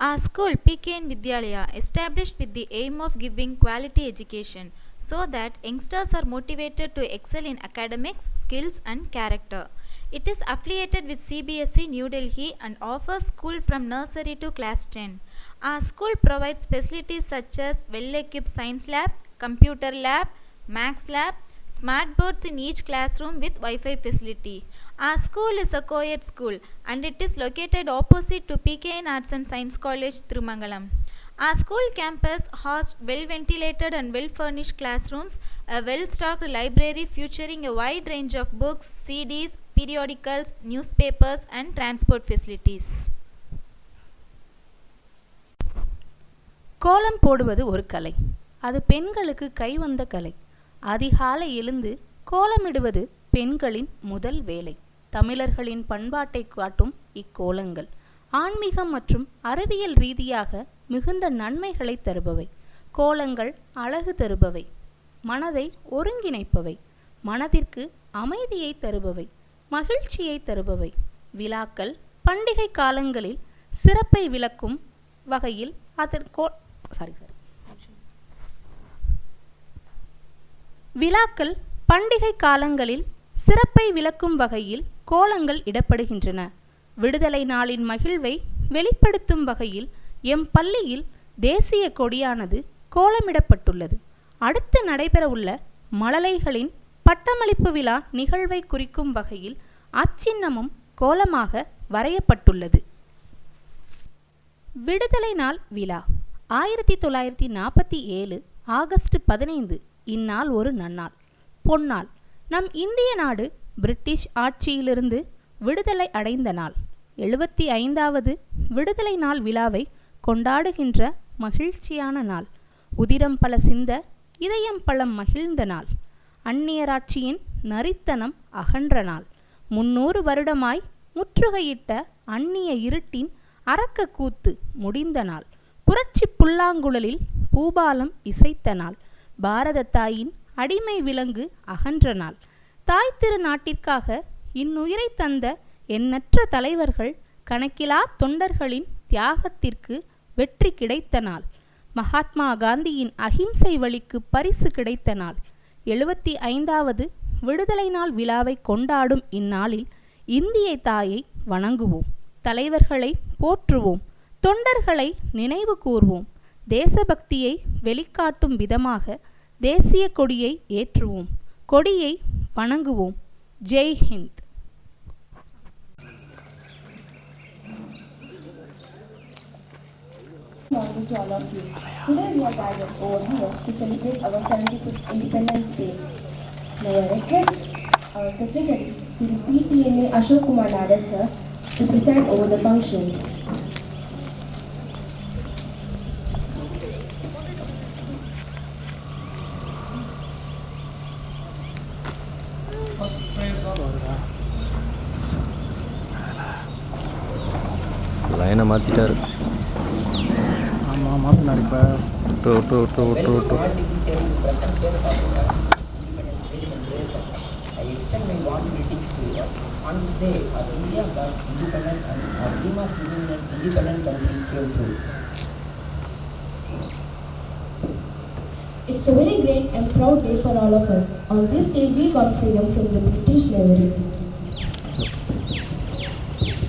Our school, PKN Vidyalaya, established with the aim of giving quality education so that youngsters are motivated to excel in academics, skills and character. It is affiliated with CBSE New Delhi and offers school from nursery to class 10. Our school provides facilities such as well-equipped science lab, computer lab, maths lab, smart boards in each classroom with Wi-Fi facility. Our school is a co-ed school and it is located opposite to PKN Arts and Science College, Thirumangalam. Our school campus hosts well-ventilated and well-furnished classrooms, a well-stocked library featuring a wide range of books, CDs, periodicals, newspapers and transport facilities. கோலம் போடுவது ஒரு கலை. அது பெண்களுக்கு கைவந்த கலை. அதிகாலை எழுந்து கோலமிடுவது பெண்களின் முதல் வேலை. தமிழர்களின் பண்பாட்டை காட்டும் இக்கோலங்கள் ஆன்மீகம் மற்றும் அறிவியல் ரீதியாக மிகுந்த நன்மைகளை தருபவை. கோலங்கள் அழகு தருபவை, மனதை ஒருங்கிணைப்பவை, மனதிற்கு அமைதியை தருபவை, மகிழ்ச்சியை தருபவை. விழாக்கள் பண்டிகை காலங்களில் சிறப்பை விளக்கும் வகையில் விழாக்கள் பண்டிகை காலங்களில் சிறப்பை விளக்கும் வகையில் கோலங்கள் இடப்படுகின்றன. விடுதலை நாளின் மகிழ்வை வெளிப்படுத்தும் வகையில் எம் பள்ளியில் தேசிய கொடியானது கோலமிடப்பட்டுள்ளது. அடுத்து நடைபெறவுள்ள மழலைகளின் பட்டமளிப்பு விழா நிகழ்வை குறிக்கும் வகையில் அச்சின்னமும் கோலமாக வரையப்பட்டுள்ளது. விடுதலை நாள் விழா 1947 ஆகஸ்ட் 15. இந்நாள் ஒரு நன்னாள், பொன்னாள். நம் இந்திய நாடு பிரிட்டிஷ் ஆட்சியிலிருந்து விடுதலை அடைந்த நாள். 75வது விடுதலை நாள் விழாவை கொண்டாடுகின்ற மகிழ்ச்சியான நாள். உதிரம் பல சிந்த இதயம் பலம் மகிழ்ந்த நாள். அந்நியராட்சியின் நரித்தனம் அகன்ற நாள். 300 வருடமாய் முற்றுகையிட்ட அந்நிய இருட்டின் அரக்க கூத்து முடிந்த நாள். புரட்சி புல்லாங்குழலில் பூபாலம் இசைத்த நாள். பாரத தாயின் அடிமை விலங்கு அகன்ற நாள். தாய் திரு நாட்டிற்காக இன்னுயிரை தந்த எண்ணற்ற தலைவர்கள், கணக்கிலா தொண்டர்களின் தியாகத்திற்கு வெற்றி கிடைத்த நாள். மகாத்மா காந்தியின் அகிம்சை வழிக்கு பரிசு கிடைத்த நாள். 75வது விடுதலை நாள் விழாவை கொண்டாடும் இந்நாளில் இந்திய தாயை வணங்குவோம், தலைவர்களை போற்றுவோம், தொண்டர்களை நினைவு கூர்வோம், தேசபக்தியை வெளிக்காட்டும் விதமாக தேசிய கொடியை ஏற்றுவோம், கொடியை வணங்குவோம். Jai Hind. Good morning to all of you. Today we are gathered over here to celebrate our 75th Independence Day. May I request our Secretary, His PPNA Ashok Kumar Nadar sir, to preside over the function. லைனை மாற்றிட்டாரு. ஆமாம் மாற்றினார். இப்போ I extend my warm greetings to you. On this day, India got independent and our dream of living in an independent country came true. It's a very great and proud day for all of us. On this day, we got freedom from the British slavery.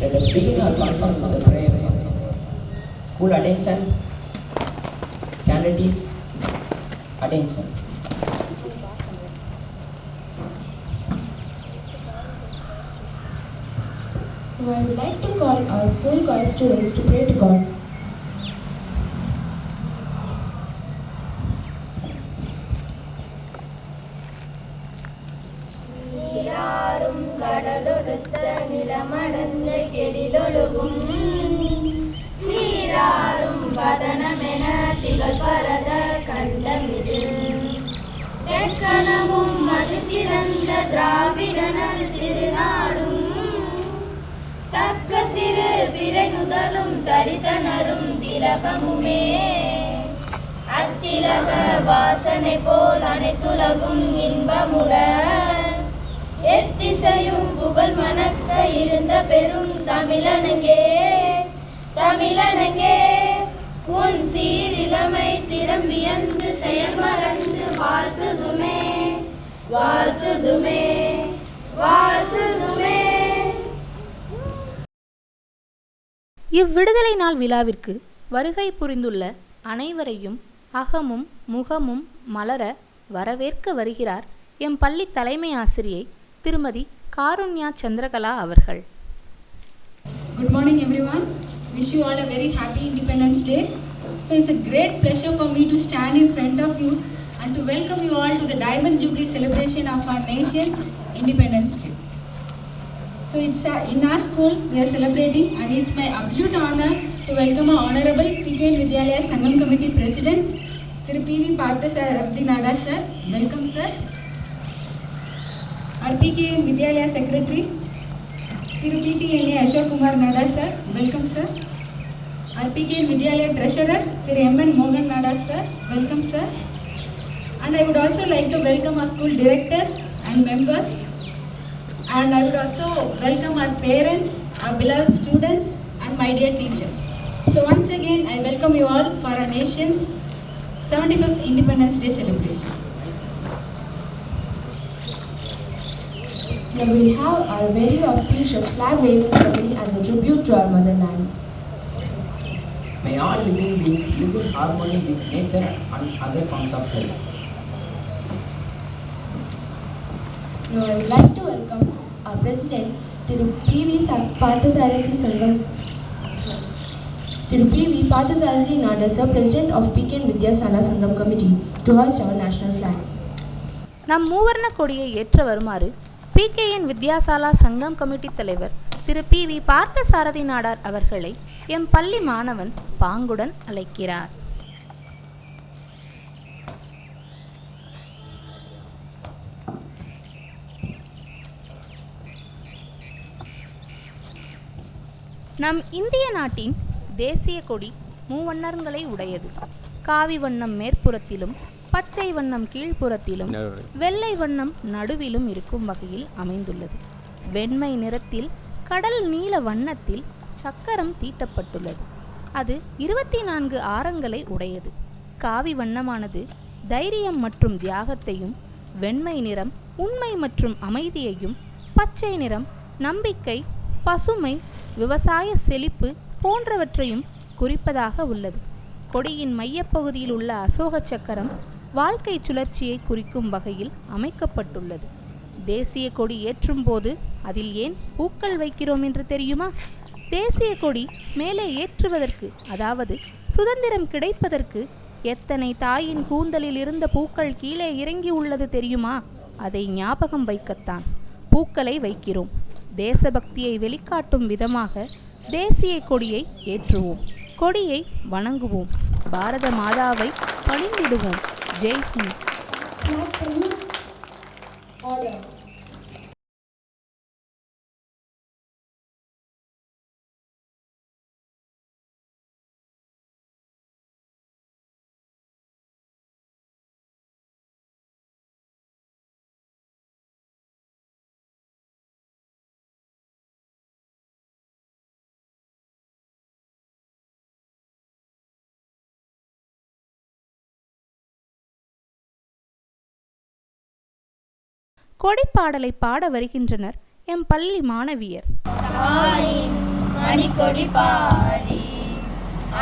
Let us begin our function with the prayers. School attention, standards, attention. Now I would like to call our school choir students to pray to God. நீராறும் கடலொடுத்த நிலமடந்த கெடிலொழுகும் சீராறும் வதனமென திகழ் பரத கண்டமிது தெற்கணமும் மது சிறந்த திராவிடனல் திருநாடும் தக்க சிறு பிறை நுதலும் தரித்தனரும் திலகமுமே அத்திலக வாசனை போல் அனைத்துலகும் இன்பமுற எத்திசையும் புகழ் மணக்க இருந்த பெரும் தமிழனங்கே தமிழனங்கே உன் சீரிலமை திறம் வியந்து செயல் மறந்து வாழ்த்துதுமே வாழ்த்துதுமே வாழ்த்துதுமே. இவ்விடுதலை நாள் விழாவிற்கு வருகை புரிந்துள்ள அனைவரையும் அகமும் முகமும் மலர வரவேற்க வருகிறார் எம் பள்ளி தலைமை ஆசிரியை திருமதி காருண்யா சந்திரகலா அவர்கள். Good morning everyone. Wish you all a very happy Independence Day. So it's a great pleasure for me to stand in front of you and to welcome you all to the Diamond Jubilee celebration of our nation's Independence Day. So it's in our school we are celebrating, and it's my absolute honor to welcome our Honorable PKN Vidyalaya Sangam Committee President Thiru P.V. Parthasarathy Nada sir. Welcome sir. Our PKN Vidyalaya Secretary Thiru P.T.N.A. Ashok Kumar Nada sir. Welcome sir. Our PKN Vidyalaya Treasurer Thiru M.N. Mohan Nada sir. Welcome sir. And I would also like to welcome our school directors and members. And I would also welcome our parents, our beloved students, and my dear teachers. So once again, I welcome you all for our nation's 75th Independence Day celebration. Now we will have our very auspicious flag waving ceremony as a tribute to our motherland. May all living beings live in harmony with nature and other forms of life. Now I would like to welcome our President Thiru P.V. Parthasarathy Sangam. Thiru P.V. Parthasarathy Nada sir, President of PKN Vidyasala Sangam Committee, to hoist our national flag. நம் மூவர்ண கொடியை ஏற்ற வருமாறு PKN Vidyasala சங்கம் committee தலைவர் திரு P.V. Parthasarathy Nadar அவர்களை M பள்ளி மாணவன் பாங்குடன் அழைக்கிறார். நம் இந்திய நாட்டின் தேசிய கொடி மூவண்ணங்களை உடையது. காவி வண்ணம் மேற்புறத்திலும் பச்சை வண்ணம் கீழ்ப்புறத்திலும் வெள்ளை வண்ணம் நடுவிலும் இருக்கும் வகையில் அமைந்துள்ளது. வெண்மை நிறத்தில் கடல் நீல வண்ணத்தில் சக்கரம் தீட்டப்பட்டுள்ளது. அது 24 ஆரங்களை உடையது. காவி வண்ணமானது தைரியம் மற்றும் தியாகத்தையும், வெண்மை நிறம் உண்மை மற்றும் அமைதியையும், பச்சை நிறம் நம்பிக்கை, பசுமை, விவசாய செழிப்பு போன்றவற்றையும் குறிப்பதாக உள்ளது. கொடியின் மையப்பகுதியில் உள்ள அசோக சக்கரம் வாழ்க்கை சுழற்சியை குறிக்கும் வகையில் அமைக்கப்பட்டுள்ளது. தேசிய கொடி ஏற்றும் போது அதில் ஏன் பூக்கள் வைக்கிறோம் என்று தெரியுமா? தேசிய கொடி மேலே ஏற்றுவதற்கு, அதாவது சுதந்திரம் கிடைப்பதற்கு எத்தனை தாயின் கூந்தலில் இருந்த பூக்கள் கீழே இறங்கி உள்ளது தெரியுமா? அதை ஞாபகம் வைக்கத்தான் பூக்களை வைக்கிறோம். தேசபக்தியை வெளிக்காட்டும் விதமாக தேசிய கொடியை ஏற்றுவோம். கொடியை வணங்குவோம். பாரத மாதாவை பணிந்திடுவோம். ஜெய் ஹிந்த். கொடிப்பாடலை பாட வருகின்றனர் எம் பள்ளி மாணவியர். தாயின் மணிக்கொடி பாரி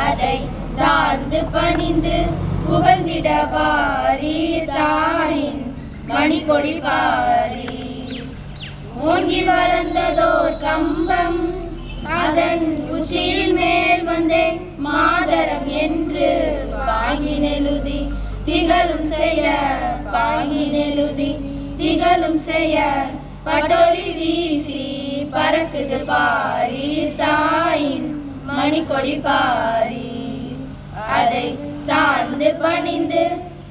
அதை தாழ்ந்து பணிந்து புகழ்ந்திட வாரி. தாயின் மணிக்கொடி பாரி ஓங்கி வளர்ந்ததோர் கம்பம், அதன் உச்சியில் மேல் வந்தே மாதரம் என்று பாங்கினெழுதி திகழும் செய்ய, பாங்கினெழுதி திகழும் செய்ய பட்டொலி வீசி பறக்குது பாரி. தாயின் மணிக்கொடி பாரி அதை தாழ்ந்து பணிந்து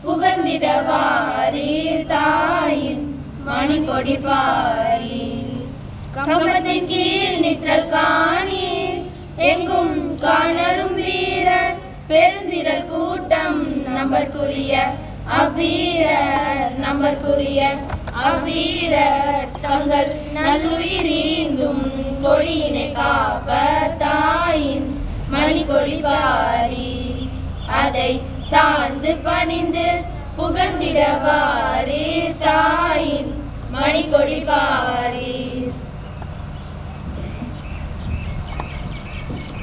புகழ்ந்திட வாரி. தாயின் மணிக்கொடி பாரி கம்பத்தின் கீழ் நிற்றல் காணீர், எங்கும் காணரும் வீரர் பெருந்திரள் கூட்டம். நம்பர்க்குரிய அவ்வீரர், நம்பர்க்குரிய அவ்வீரர் தங்கள் நல்லுயிரீந்தும் கொடியினை காப்ப. தாயின் மணிக்கொடி பாரி அதை தாழ்ந்து பணிந்து புகழ்ந்திடவாரீர் தாயின் Manikodi பாரீர்.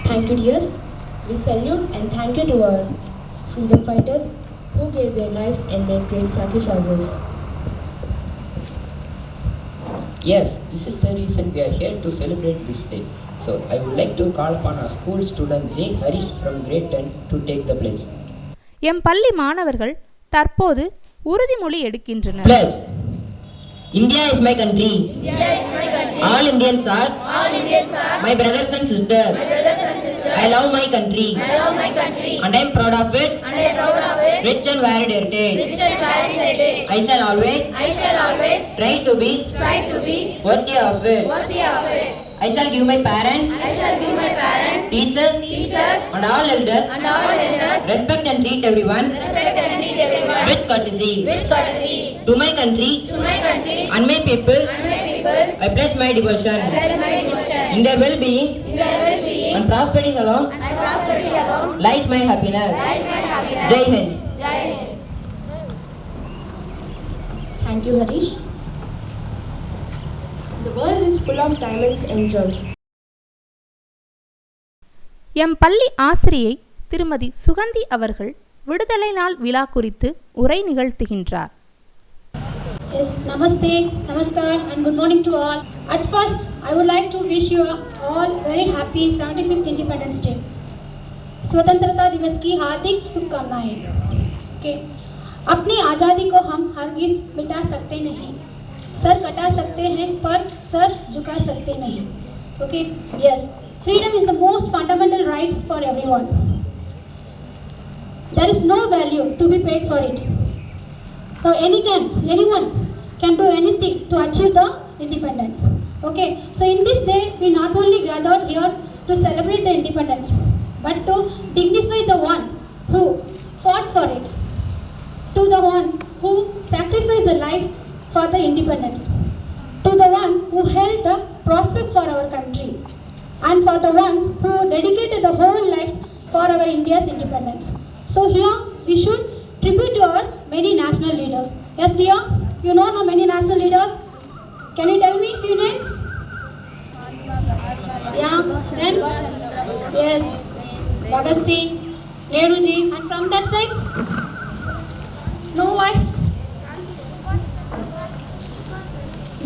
Thank you, dears. We salute and thank you to our freedom fighters who gave their lives and made great sacrifices. Yes, this is the reason we are here to celebrate this day. So I would like to call upon our school student J. Harish from grade 10 to take the pledge. M பள்ளி மாணவர்கள் தற்போது உறுதிமொழி எடுக்கின்றனர். Pledge. India is my country. India is my country. All Indians are my brothers and sisters. I love my country. And I am proud of it. Rich and varied heritage. I shall always try to be worthy of it. I shall give my parents, teachers, and all elders respect and treat everyone with courtesy. To my country and my people, I pledge my devotion. In their well-being and prosperity alone lies my happiness. Jai Hind. Thank you, Harish. The world is full of diamonds and gems. M பள்ளி ஆசிரியை திருமதி சுகந்தி அவர்கள் விடுதலை நாள் விழா குறித்து உரை நிகழ்த்துகின்றார். Yes, namaste, namaskar and good morning to all. At first, I would like to wish you all very happy 75th Independence Day. स्वतंत्रता दिवस की हार्दिक शुभकामनाएं. Okay. अपनी आज़ादी को हम हरगिज़ मिटा सकते नहीं. सर कटा सकते हैं पर सर झुका सकते नहीं. Okay. Yes. Freedom is the most fundamental right for everyone. There is no value to be paid for it. So anyone can do anything to achieve the independence. Okay. So in this day, we not only gathered here to celebrate the independence, but to dignify the one who fought for it, to the one who sacrificed their life for the independence, to the one who held the prospect for our country, and for the one who dedicated the whole lives for our India's independence. So here we should tribute to our many national leaders. Yes, dear, you know many national leaders. Can you tell me a few names? Yeah, then yes, Bhagat Singh, Nehru ji, and from that side, no voice.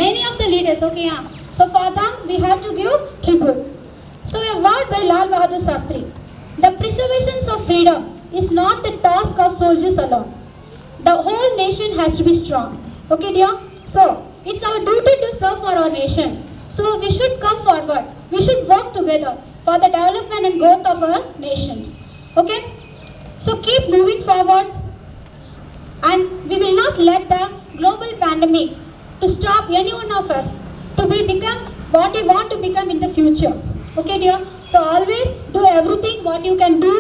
Many of the leaders, okay, yeah. So for them, we have to give tribute. So a word by Lal Bahadur Shastri. The preservation of freedom is not the task of soldiers alone. The whole nation has to be strong. Okay, dear? So it's our duty to serve for our nation. So we should come forward. We should work together for the development and growth of our nations. Okay? So keep moving forward, and we will not let the global pandemic to stop any one of us to become what we want to become in the future. Okay, dear? So always do everything what you can do.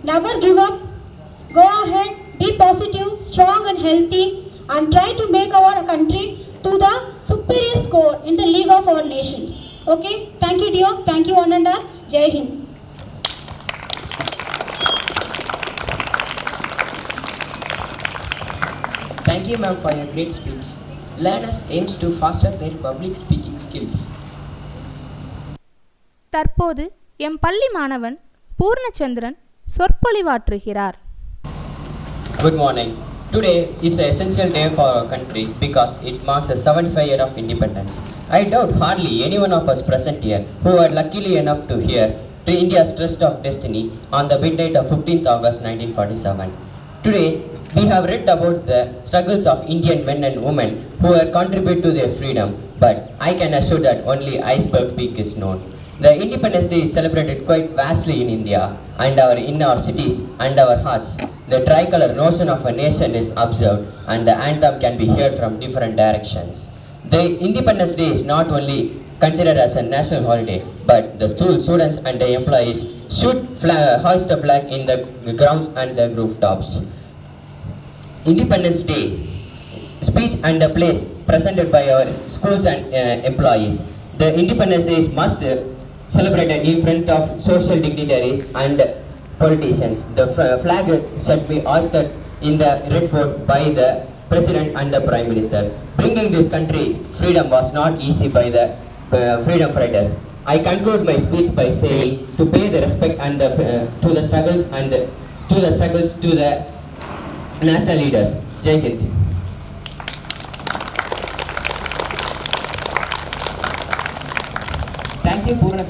Never give up. Go ahead, be positive, strong and healthy, and try to make our country to the superior score in the league of our nations. Okay? Thank you, dear. Thank you, one and all. Jai Hind. Thank you, ma'am, for your great speech. Learners aims to foster their public speaking skills. தற்போது M பள்ளி மாணவன் பூர்ணச்சந்திரன் சொற்பொழிவாற்றுகிறார். Good morning. Today is an essential day for our country because it marks the 75th year of independence. I doubt hardly any one of us present here who were lucky enough to hear to India's Tryst of Destiny on the midnight of 15th August 1947. Today, we have read about the struggles of Indian men and women who have contributed to their freedom, but I can assure that only iceberg peak is known. The Independence Day is celebrated quite vastly in India and in our cities and our hearts. The tricolor notion of a nation is observed and the anthem can be heard from different directions. The Independence Day is not only considered as a national holiday, but the students and the employees should hoist the flag in the grounds and the rooftops. Independence Day speech and the plays presented by our schools and employees. The Independence Day is must celebrated in front of social dignitaries and politicians. The flag should be hoisted in the red fort by the President and the Prime Minister. Bringing this country freedom was not easy by the freedom fighters. I conclude my speech by saying to pay the respect and to the struggles to the national leaders. Jai Hind. Thank you, Purna.